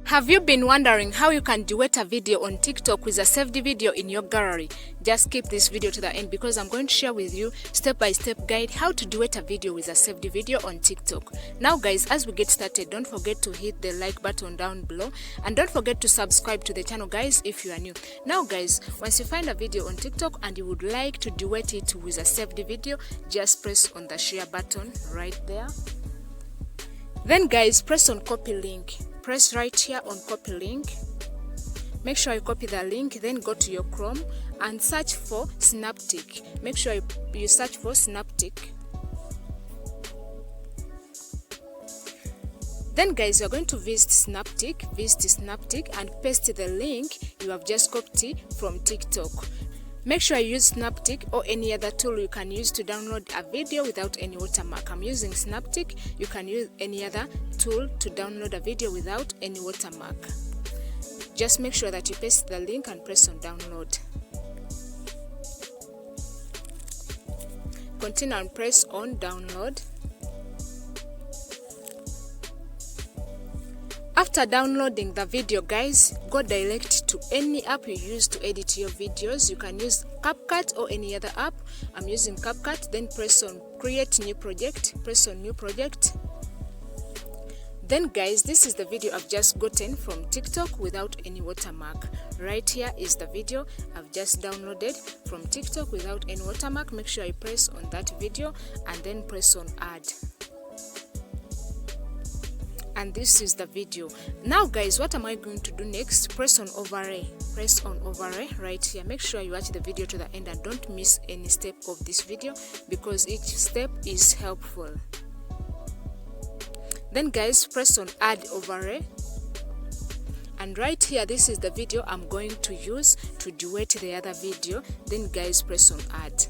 Have you been wondering how you can duet a video on TikTok with a saved video in your gallery? Just keep this video to the end because I'm going to share with you step-by-step guide how to duet a video with a saved video on TikTok. Now guys, as we get started, don't forget to hit the like button down below and don't forget to subscribe to the channel guys if you are new. Now guys, once you find a video on TikTok and you would like to duet it with a saved video, just press on the share button right there. Then guys, press on copy link. Press right here on copy link. Make sure you copy the link, then go to your Chrome and search for Snaptic. Make sure you search for Snaptic. Then guys, you're going to visit Snaptic and paste the link you have just copied from TikTok. Make sure you use Snaptic or any other tool you can use to download a video without any watermark. I'm using Snaptic. You can use any other tool to download a video without any watermark. Just make sure that you paste the link and press on download. Continue and press on download. After downloading the video guys, go direct to any app you use to edit your videos. You can use CapCut or any other app. I'm using CapCut. Then press on create new project. Press on new project. Then guys, this is the video I've just gotten from TikTok without any watermark. Right here is the video I've just downloaded from TikTok without any watermark. Make sure you press on that video and then press on add. And this is the video. Now guys, what am I going to do next? Press on overlay. Press on overlay right here. Make sure you watch the video to the end and don't miss any step of this video because each step is helpful. Then guys, press on add overlay. And right here, this is the video I'm going to use to duet the other video. Then guys, press on add.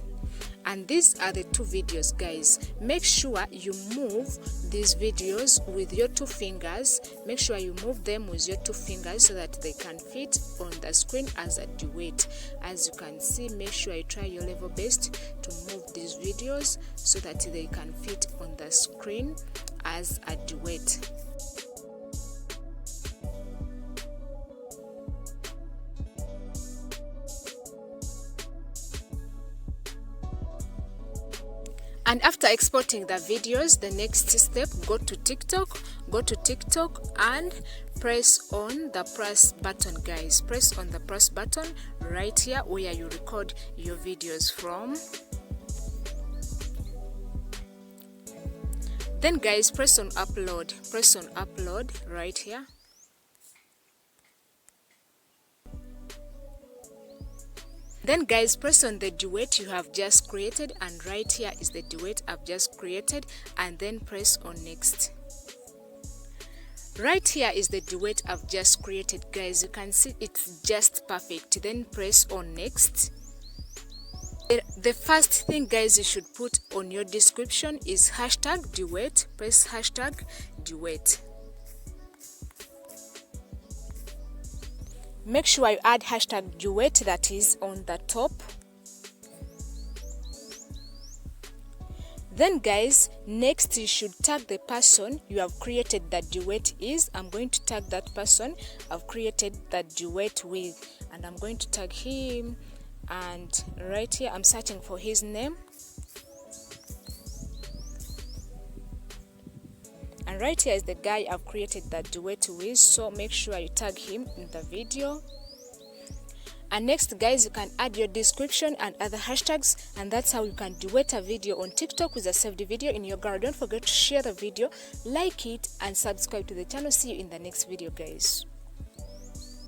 And these are the two videos guys. Make sure you move these videos with your two fingers. Make sure you move them with your two fingers so that they can fit on the screen as a duet. As you can see, make sure you try your level best to move these videos so that they can fit on the screen as a duet. And after exporting the videos, the next step, go to TikTok and press on the plus button guys. Press on the plus button right here where you record your videos from. Then guys, press on upload. Press on upload right here. Then guys, press on the duet you have just created, and right here is the duet I've just created, and then press on next. Right here is the duet I've just created guys. You can see it's just perfect. Then press on next. The first thing guys you should put on your description is hashtag duet. Press hashtag duet. Make sure you add hashtag duet that is on the top. Then guys, next you should tag the person you have created that duet is. I'm going to tag that person I've created that duet with, and I'm going to tag him, and right here I'm searching for his name. And right here is the guy I've created that duet with, so make sure you tag him in the video. And next guys, you can add your description and other hashtags, and that's how you can duet a video on TikTok with a saved video in your gallery. Don't forget to share the video, like it, and subscribe to the channel. See you in the next video guys.